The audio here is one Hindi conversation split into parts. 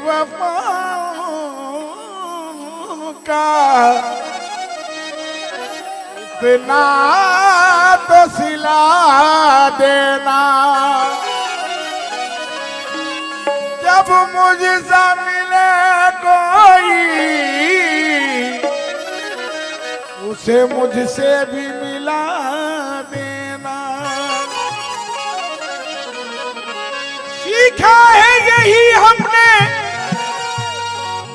वफा का इतना तो सिला देना, जब मुझसे मिले कोई उसे मुझसे भी मिला देना। सीखा है यही हमने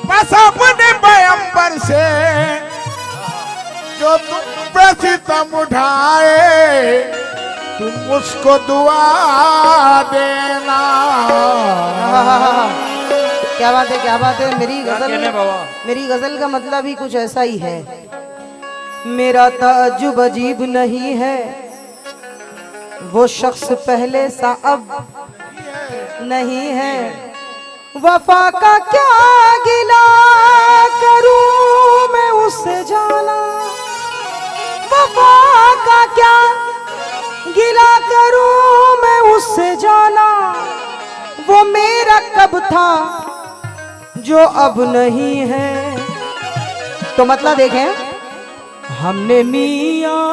बस अपने पैगंबर से, जो तुम पे सितम उठाए तुम उसको दुआ देना। क्या बात है, क्या बात है। मेरी गजल का मतलब ही कुछ ऐसा ही है। मेरा ताज्जुब अजीब नहीं है, वो शख्स पहले सा अब नहीं है। वफा का क्या गिला करूं मैं उससे जाना, वफा का क्या गिला करूं मैं उससे जाना। वो मेरा कब था जो अब नहीं है। तो मतलब देखें, हमने मियां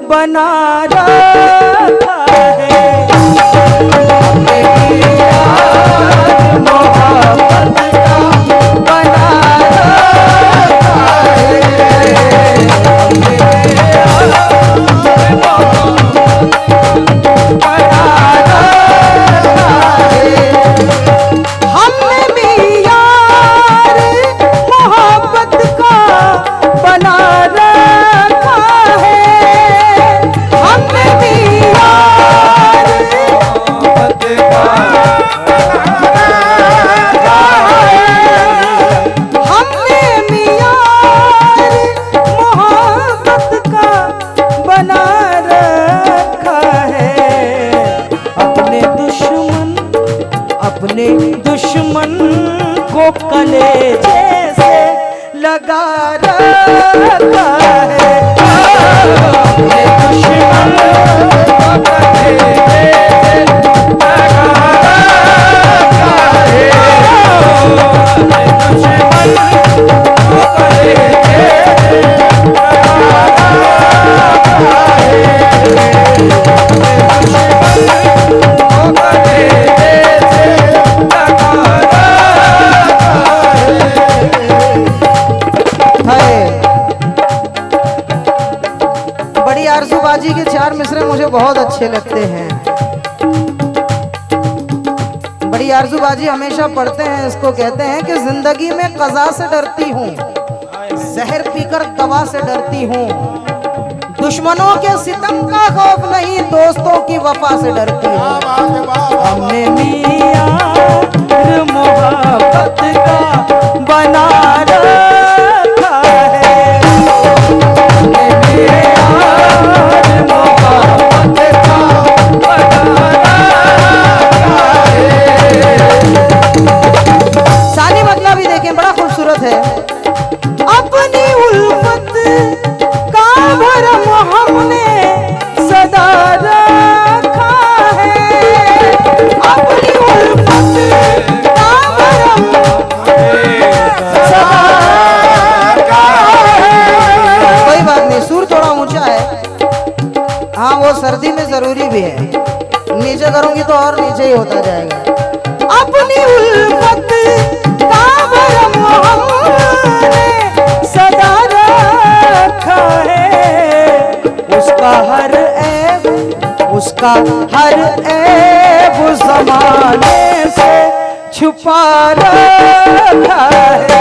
बना रखा है। मोहब्बत का बना रखा हमने भी यार मोहब्बत का बना रखा है। हमने भी यार मोहब्बत का हमने भी यार मोहब्बत का बना रखा है। अपने दुश्मन को कलेजे से लगा रखा है। अपने दुश्मन को कलेजे से लगा रखा है। अपने दुश्मन को कलेजे से लगा रखा है। बड़ी आरज़ू बाजी के चार मिसरे मुझे बहुत अच्छे लगते हैं। बड़ी आरज़ू बाजी हमेशा पढ़ते हैं, इसको कहते हैं कि जिंदगी में कज़ा से डरती हूँ, जहर पीकर दवा से डरती हूँ। दुश्मनों के सितम का खौफ नहीं, दोस्तों की वफा से डरती हूँ। हमने मियां मोहब्बत का बना रखा है। हमने मियां मोहब्बत का बना रखा है। सानी मतलब भी देखें, बड़ा खूबसूरत है। अपनी उल्फत का भरम हमने सदा रखा है। अपनी उल्फत का भरम सदा रखा है। कोई बात नहीं, सुर थोड़ा ऊंचा है। हाँ, वो सर्दी में जरूरी भी है। नीचे करूंगी तो और नीचे ही होता जाएगा। अपनी उल्फत का भरम हमने सदा रखा है, उसका हर ऐब ज़माने से छुपा रखा है,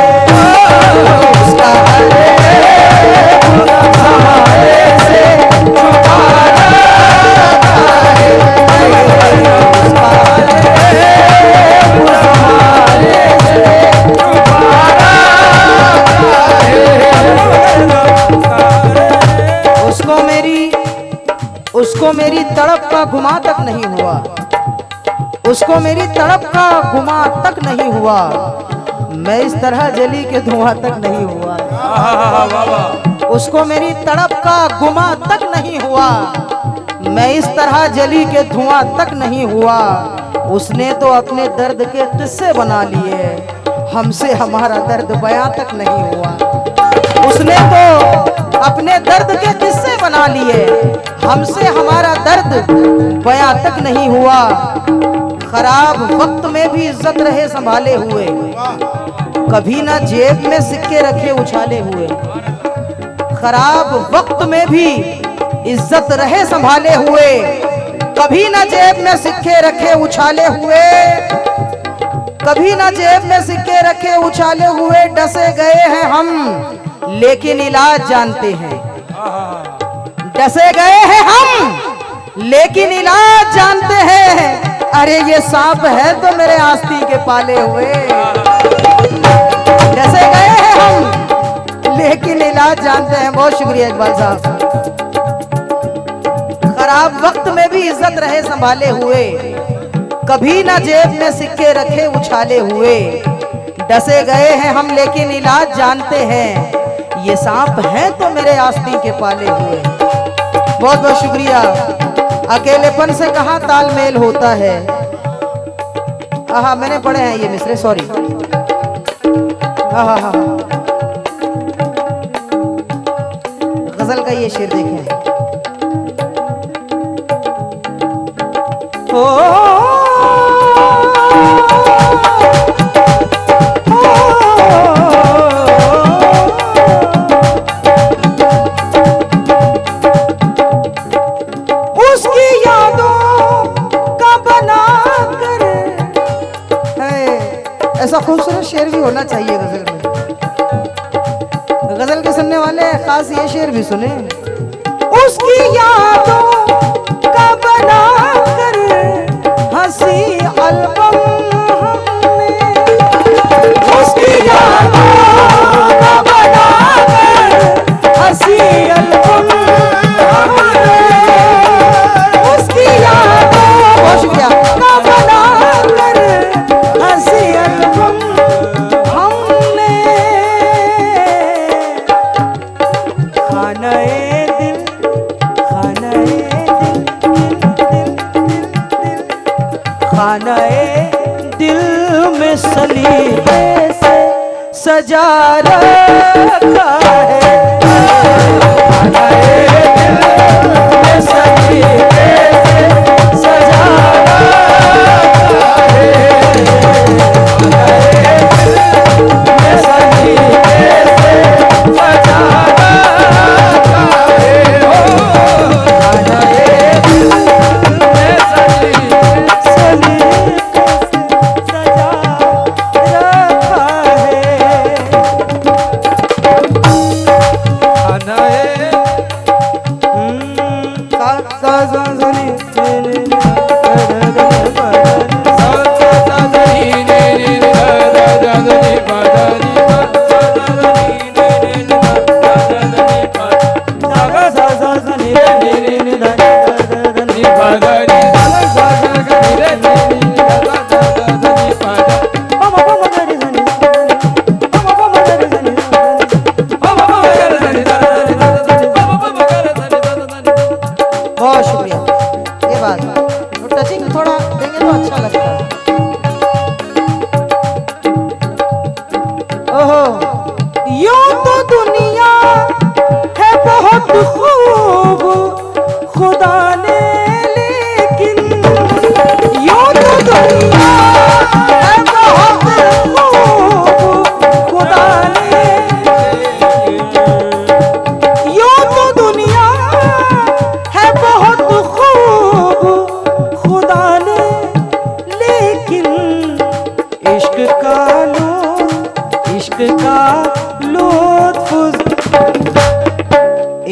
उसका हर ऐब ज़माने से छुपा रखा है, उसका हर ऐब ज़माने से छुपा रखा है। उसको मेरी तड़प का गुमा तक नहीं हुआ, उसको मेरी तड़प का गुमा तक नहीं हुआ, मैं इस तरह जली के धुआं तक नहीं हुआ। उसको मेरी तड़प का गुमा तक नहीं हुआ, मैं इस तरह जली के धुआं तक नहीं हुआ। उसने तो अपने दर्द के किस्से बना लिए, हमसे हमारा दर्द बयां तक नहीं हुआ। उसने तो अपने दर्द के किस्से बना लिए, हमसे हमारा दर्द बयां तक नहीं हुआ। खराब वक्त में भी इज्जत रहे संभाले हुए, कभी ना जेब में सिक्के रखे उछाले हुए। खराब वक्त में भी इज्जत रहे संभाले हुए, कभी ना जेब में सिक्के रखे उछाले हुए, कभी ना जेब में सिक्के रखे उछाले हुए। डसे गए हैं हम लेकिन इलाज जानते हैं, डसे गए हैं हम लेकिन इलाज जानते हैं। अरे ये सांप है तो मेरे आस्तीन के पाले हुए। डसे गए हैं हम लेकिन इलाज जानते हैं। बहुत शुक्रिया इकबाल साहब। खराब वक्त में भी इज्जत रहे संभाले हुए, कभी ना जेब में सिक्के रखे उछाले हुए। डसे गए हैं हम लेकिन इलाज जानते हैं, ये सांप है तो मेरे आस्तीन के पाले हुए। बहुत बहुत शुक्रिया। अकेलेपन से कहाँ तालमेल होता है। मैंने पढ़े हैं ये मिसरे, सॉरी। गजल का ये शेर देखें। उसकी यादों का बना कर, ऐसा खूबसूरत शेर भी होना चाहिए गजल में। गजल के सुनने वाले खास ये शेर भी सुने। उसकी यादों का बना कर हंसी एल्बम हमने, उसकी यादों का बना कर हंसी एल्बम हमने, उसकी यादों बहुत शुक्रिया का बना कर हंसी एल्बम हमने। खानाए दिल, खानाए खानाए दिल में सलीके से सजा रखा है, खानाए दिल में सलीके से सजा रखा है, खानाए दिल में सलीके से सजा रखा है, खानाए दिल में सलीके से सजा रखा है। बहुत शुक्रिया। ये बात टचिंग थोड़ा देंगे तो अच्छा लगता है। ओहो, यूं तो दुनिया है बहुत खूब खुदा ने, लेकिन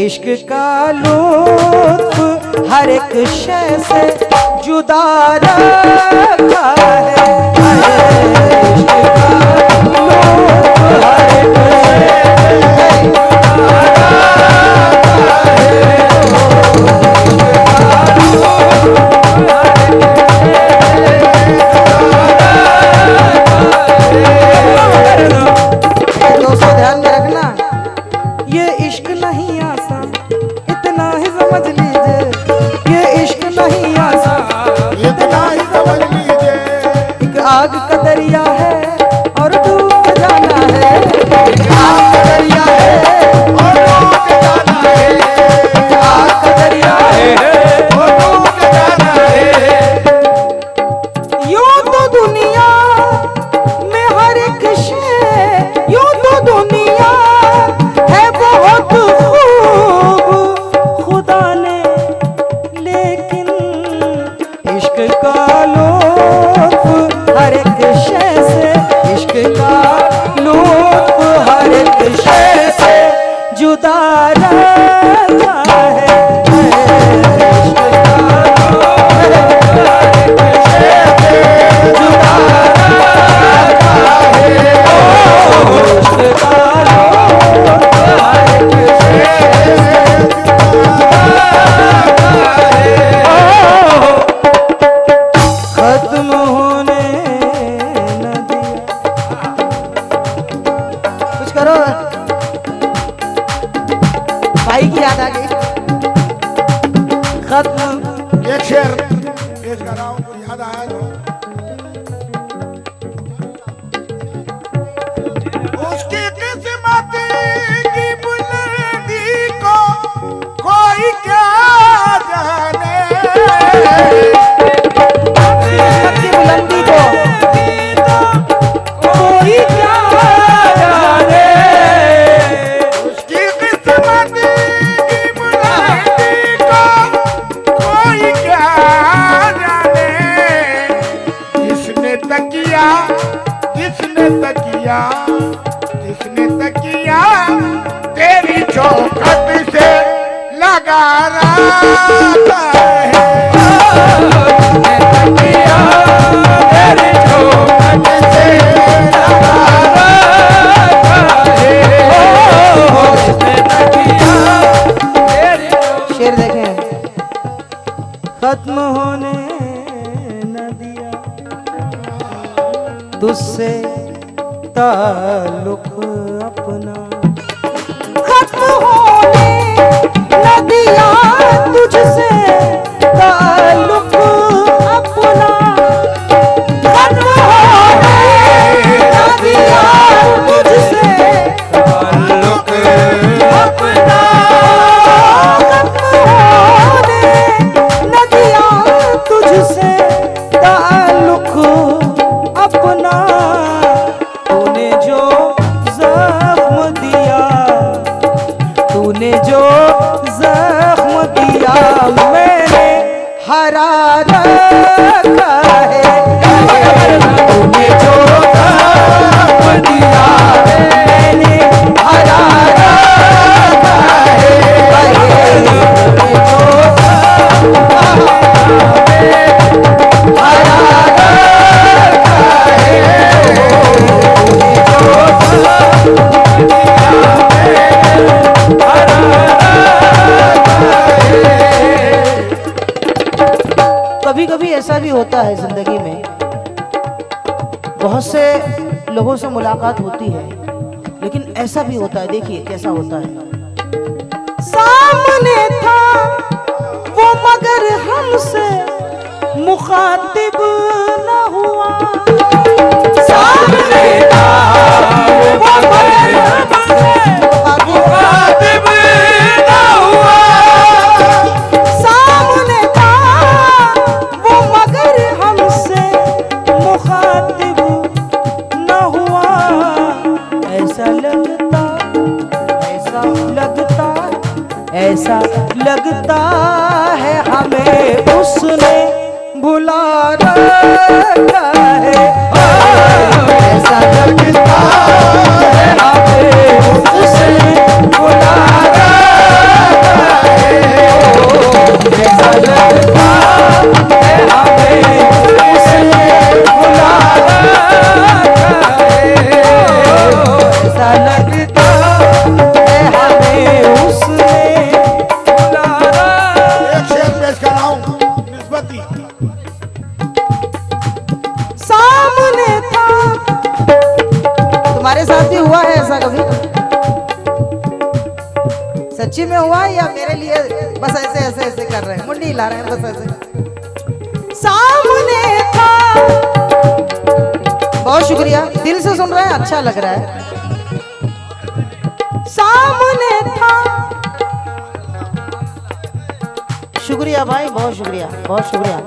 इश्क का लुत्फ हर एक शय से जुदा रखा है। इश्क का लुत्फ हर एक शय से जुदा रखा है। दोस्तों ध्यान में रखना, ये इश्क नहीं आसान, इतना ही समझ लीजिए। ये इश्क नहीं आसान, इतना ही समझ लीजिए। एक आग का दरिया है और डूब जाना है। एक आग का दरिया है और डूब जाना है। एक आग का दरिया है और डूब जाना है। यूं तो दुनिया में हर एक शय, यूं तो दुनिया है बहुत खूब खुदा ने, लेकिन इश्क का लुत्फ हर एक शय से, इश्क का लुत्फ हर एक शय से जुदा रहता है। इश्क का लुत्फ हर एक शय से जुदा रहता है। इश्क का लुत्फ हर एक शय से खत्म होने न दिया। कुछ करो, भाई की याद आ गई। खत्म एक शेर पेश कर रहा हूँ, याद आया तो। उसकी किस्मत की बुलंदी को कोई क्या जाने। की बुलंदी को कोई क्या जाने। उसकी किस्मत की बुलंदी को कोई क्या जाने। जिसने तकिया, जिसने तकिया, जिसने तकिया तेरी चौखट से लगा रहा है। जिसने तकिया तेरी चौखट से लगा रहा है। जिसने तकिया तेरी शेर देखें, खत्म होने न दिया तुझसे ताल्लुक अपना। खत्म होने न दिया तुझसे ताल्लुक अपना। खत्म होने न दिया तुझसे ताल्लुक अपना। खत्म होने न दिया तुझसे ताल्लुक अपना। तूने जो जख्म दिया, तूने जो जख्म दिया मैंने हरा रखा है। तूने जो जख्म दिया मैंने हरा रखा है। तूने जो जख्म हरा रखा है। तूने जो जख्म कभी कभी ऐसा भी होता है जिंदगी में, बहुत से लोगों से मुलाकात होती है, लेकिन ऐसा भी होता है, देखिए कैसा होता है। सामने था वो मगर हमसे मुखातिब न हुआ। सामने था वो मगर हमसे मुखातिब न हुआ। सामने था वो मगर हमसे रखा है, ऐसा लगता है हमें उसने बुला रखा है, ऐसा लगता है हमें उसने बुला रखा है, ऐसा लगता है हमें उसने बुला रखा। एक शेर पेश कर रहा हूँ निस्बती। सामने था। तुम्हारे साथ भी हुआ है ऐसा कभी? सच्ची में हुआ है या मेरे लिए बस ऐसे ऐसे ऐसे कर रहे हैं, मुंडी हिला रहे हैं बस ऐसे? सामने था। बहुत शुक्रिया, दिल से सुन रहे हैं, अच्छा लग रहा है। सामने था। शुक्रिया भाई, बहुत शुक्रिया, बहुत शुक्रिया।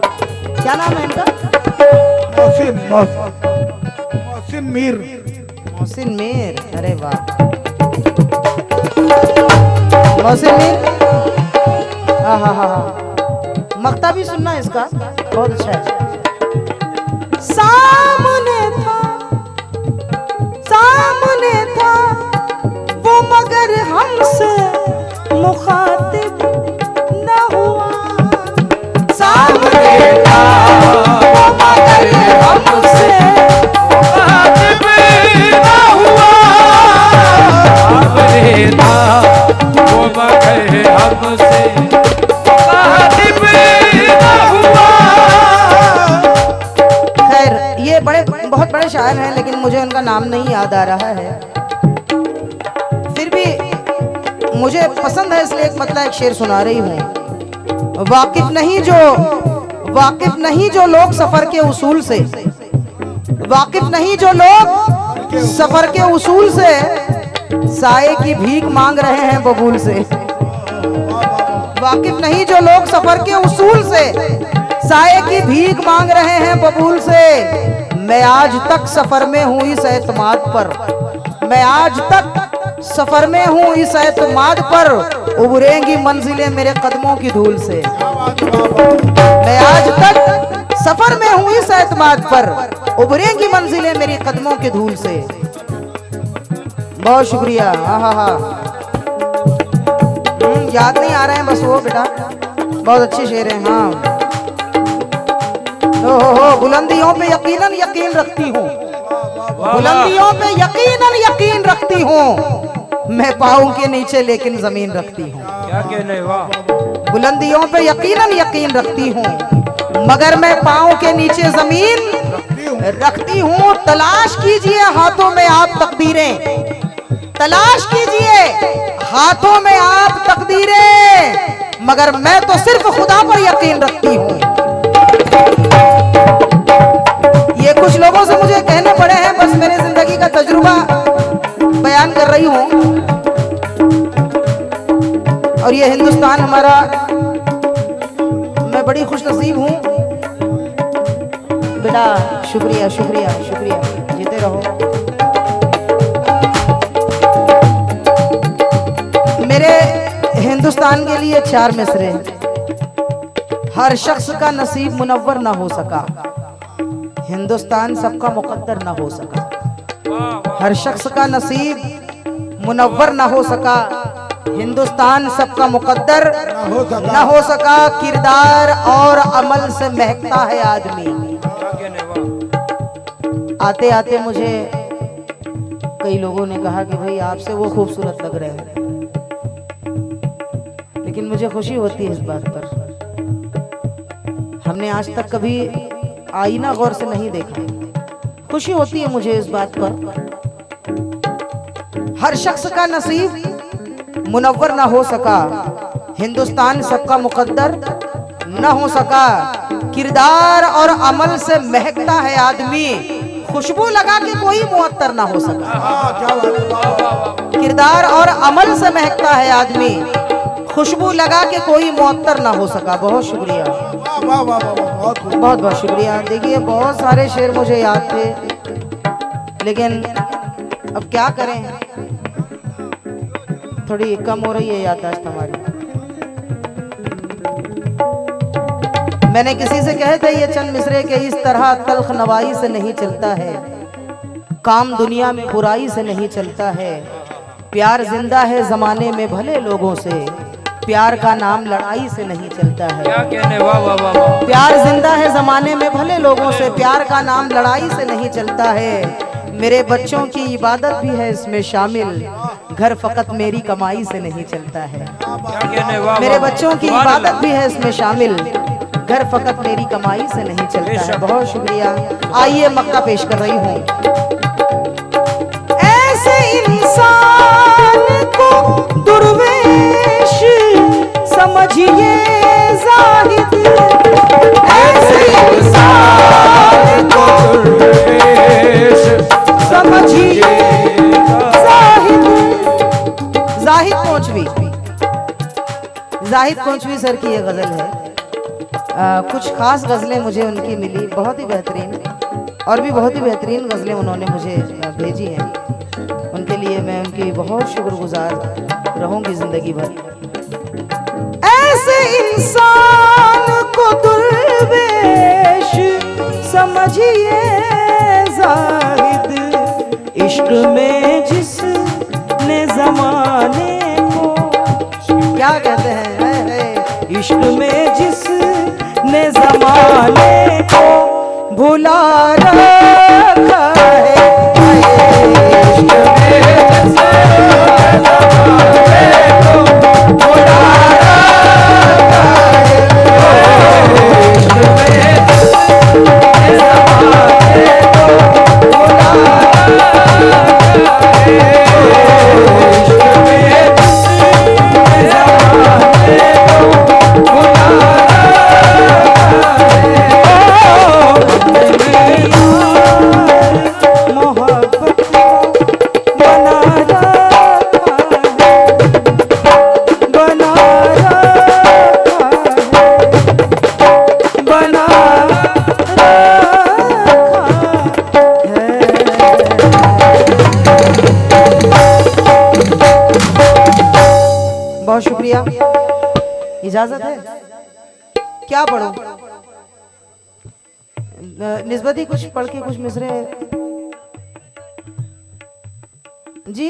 क्या नाम है इनका? मोहसिन मीर। मोहसिन मीर, अरे वाह। मोहसिन मीर, हाँ हाँ हाँ, मक्ता भी सुनना इसका, बहुत अच्छा है। सामने था, सामने था वो मगर हमसे मुखातिब न हुआ। सामने था वो मगर हमसे मुखातिब न हुआ। सामने था वो मगर हमसे मुखातिब न हुआ। खैर, ये बहुत बड़े शायर हैं, लेकिन मुझे उनका नाम नहीं याद आ रहा है। फिर भी मुझे पसंद है, इसलिए एक मतलब एक शेर सुना रही हूँ। वाकिफ नहीं जो लोग सफर के उसूल से, वाकिफ नहीं जो लोग सफर के उसूल से, साए की भीख मांग रहे हैं बबूल से। वाकिफ नहीं जो लोग सफर के उसूल से, साए की भीख मांग रहे हैं बबूल से। मैं आज तक सफर में हूँ इस एतमाद पर, मैं आज तक सफर में हूँ इस एतमाद पर, उभरेंगी मंजिलें मेरे कदमों की धूल से। मैं आज तक सफर में हूँ इस एतमाद पर, उभरेंगी मंजिलें मेरी कदमों की धूल से। बहुत शुक्रिया। हाँ हाँ हाँ, याद नहीं आ रहे हैं बस वो बेटा, बहुत अच्छे शेर हैं। हाँ, हो बुलंदियों पे यकीनन यकीन रखती हूँ, बुलंदियों पे यकीनन यकीन रखती हूँ, मैं पाँव के नीचे लेकिन जमीन रखती हूँ। क्या कहने, वाह। बुलंदियों पे यकीनन यकीन रखती हूँ, मगर मैं पाँव के नीचे जमीन रखती हूँ। तलाश कीजिए हाथों में आप तकदीरें, तलाश कीजिए हाथों में आप तकदीरें, मगर मैं तो सिर्फ खुदा पर यकीन रखती हूँ। ये कुछ लोगों से मुझे कहने पड़े हैं, बस मेरे जिंदगी का तजुर्बा बयान कर रही हूँ। और ये हिंदुस्तान हमारा, मैं बड़ी खुशनसीब हूँ बेटा। शुक्रिया शुक्रिया शुक्रिया, जीते रहो। मेरे हिंदुस्तान के लिए 4 मिसरे। हर शख्स का नसीब मुनव्वर ना हो सका, हिंदुस्तान सबका मुकद्दर ना हो सका। हर शख्स का नसीब मुनव्वर ना हो सका, हिंदुस्तान सबका मुकद्दर ना हो सका। किरदार और अमल से महकता है आदमी। आते आते मुझे कई लोगों ने कहा कि भाई आपसे वो खूबसूरत लग रहे हैं, लेकिन मुझे खुशी होती है इस बात पर। हमने आज तक कभी आईना गौर से नहीं देखा, खुशी होती है मुझे इस बात पर। हर शख्स का नसीब मुनव्वर ना हो सका, हिंदुस्तान सबका मुकद्दर न हो सका। किरदार और अमल से महकता है आदमी, खुशबू लगा के कोई मुअत्तर ना हो सका। किरदार और अमल से महकता है आदमी, खुशबू लगा के कोई मुअत्तर ना हो सका। बहुत शुक्रिया, बहुत बहुत शुक्रिया। देखिए बहुत सारे शेर मुझे याद थे, लेकिन अब क्या करें, थोड़ी कम हो रही है याददाश्त हमारी। मैंने किसी से कहे थे ये चंद मिसरे के इस तरह तल्ख नवाई से नहीं चलता है, काम दुनिया में बुराई से नहीं चलता है, प्यार जिंदा है जमाने में भले लोगों से, प्यार का नाम लड़ाई से नहीं चलता है। क्या कहने, वाह वाह वाह वाह। प्यार जिंदा है जमाने में भले लोगों से, प्यार का नाम लड़ाई से नहीं चलता है। मेरे बच्चों की इबादत भी है इसमें शामिल, घर फकत मेरी कमाई से नहीं चलता है। क्या कहने, वाह मेरे वाह। बच्चों की सुभान इबादत अल्लाह। भी है इसमें शामिल, घर फकत मेरी कमाई से नहीं चलता है। बेशक। बहुत शुक्रिया। आइए मक्ता पेश कर रही हूँ। ऐसे इंसान को दुर्वेश समझिए जाहिद, ऐसे इंसान को दुर्वेश समझिए जाहिद। जाहिद कोंचवी, जाहिद कोंचवी सर की ये गजल है। कुछ खास गजलें मुझे उनकी मिली, बहुत ही बेहतरीन, और भी बहुत ही बेहतरीन गजलें उन्होंने मुझे भेजी हैं। उनके लिए मैं उनकी बहुत शुक्रगुजार रहूंगी जिंदगी भर। ऐसे इंसान को दुर्वेश समझिए जाहिद, इश्क में जिसने जमाने को, क्या कहते हैं, इश्क में जिसने जमाने को भुला रखा है, इश्क में जिसने जमाने को भुला रखा है, इश्क में जिसने जमाने को भुला रखा है, इश्क में जिसने जमाने को भुला बहुत शुक्रिया। इजाजत है, क्या पढ़ो? निस्बती कुछ पढ़ के कुछ मिसरे जी।